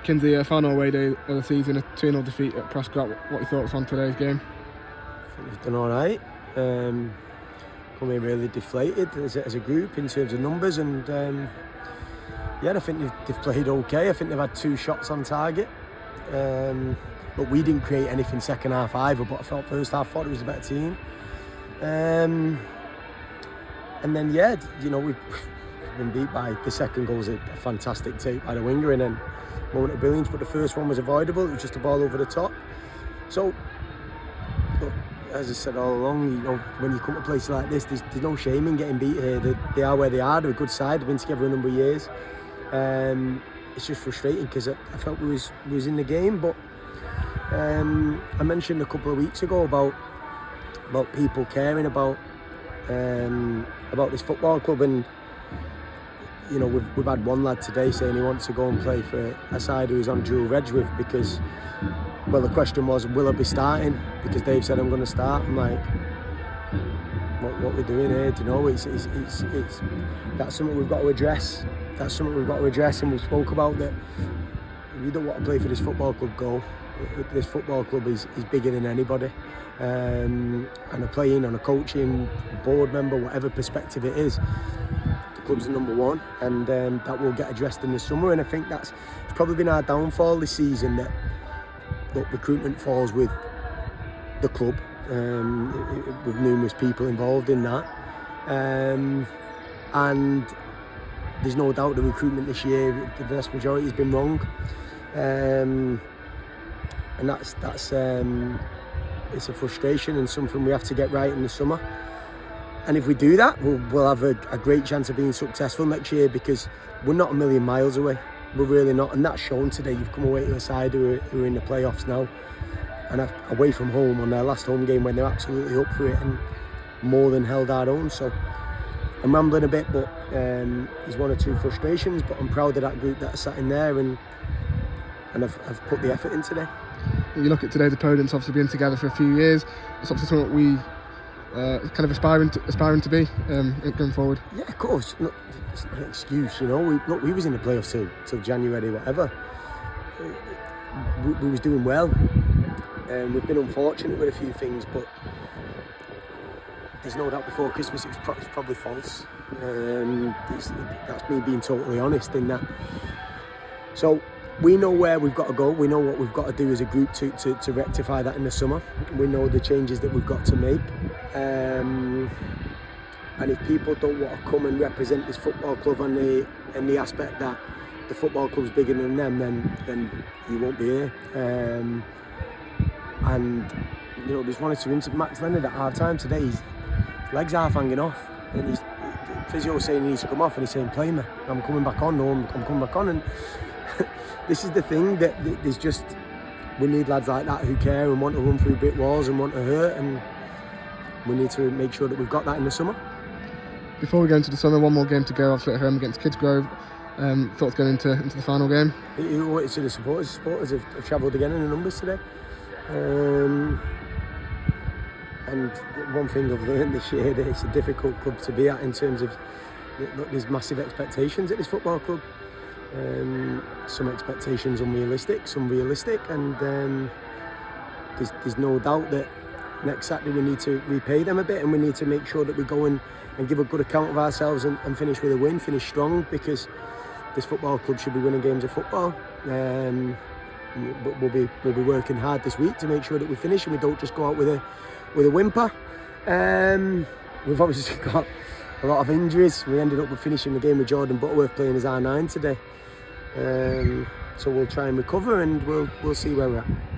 Kinsey, final away day of the season, a 2-0 defeat at Prescott. What are your thoughts on today's game? I think we've done all right. Come in really deflated as a group in terms of numbers, and I think they've played okay. I think they've had 2 shots on target. But we didn't create anything second half either, but I felt first half thought it was a better team. And then we've been beat by the second goal was a fantastic take by the winger, and then moment of brilliance, but the first one was avoidable. It was just a ball over the top. So look, as I said all along, when you come to places like this, there's no shame in getting beat here. They are where they are. They're a good side. They've been together a number of years. It's just frustrating because I felt we was in the game, but I mentioned a couple of weeks ago about people caring about this football club, and we've had one lad today saying he wants to go and play for a side who he's on dual reg with, because the question was, will I be starting? Because Dave said I'm going to start. I'm like, what we're doing here? Do you know? It's that's something we've got to address. That's something we've got to address, and we spoke about that. You don't want to play for this football club goal. This football club is bigger than anybody, and a playing on a coaching board member, whatever perspective it is, the club's number one, and that will get addressed in the summer. And I think it's probably been our downfall this season, that recruitment falls with the club, with numerous people involved in that, and there's no doubt the recruitment this year, the vast majority has been wrong. And that's it's a frustration and something we have to get right in the summer. And if we do that, we'll have a great chance of being successful next year, because we're not a million miles away. We're really not, and that's shown today. You've come away to a side who are in the playoffs now, and away from home on their last home game when they're absolutely up for it and more than held our own. So I'm rambling a bit, but there's one or two frustrations, but I'm proud of that group that are sat in there, and I've put the effort in today. You look at today's opponents, obviously been together for a few years. It's obviously something that we kind of aspiring to be going forward. Yeah, of course. Look, it's not an excuse, we was in the playoffs till January, whatever. We was doing well. We've been unfortunate with a few things, but there's no doubt before Christmas it's probably false. That's me being totally honest in that. So we know where we've got to go. We know what we've got to do as a group to rectify that in the summer. We know the changes that we've got to make. And if people don't want to come and represent this football club in the aspect that the football club's bigger than them, then you won't be here. And there's one or two incidents. Max Leonard at half time today, his legs half hanging off, and his physio saying he needs to come off, and he's saying, play me, I'm coming back on. No, I'm coming back on. And this is the thing, that there's just, we need lads like that who care and want to run through brick walls and want to hurt, and we need to make sure that we've got that in the summer. Before we go into the summer, one more game to go, obviously at home against Kidsgrove. Thoughts going into the final game? To the supporters have travelled again in the numbers today. And one thing I've learned this year, that it's a difficult club to be at in terms of, there's massive expectations at this football club. Some expectations unrealistic, some realistic, and there's no doubt that next Saturday we need to repay them a bit, and we need to make sure that we go and give a good account of ourselves and finish with a win, finish strong, because this football club should be winning games of football. But we'll be working hard this week to make sure that we finish and we don't just go out with a whimper. We've obviously got a lot of injuries. We ended up with finishing the game with Jordan Butterworth playing as R9 today. So we'll try and recover, and we'll see where we're at.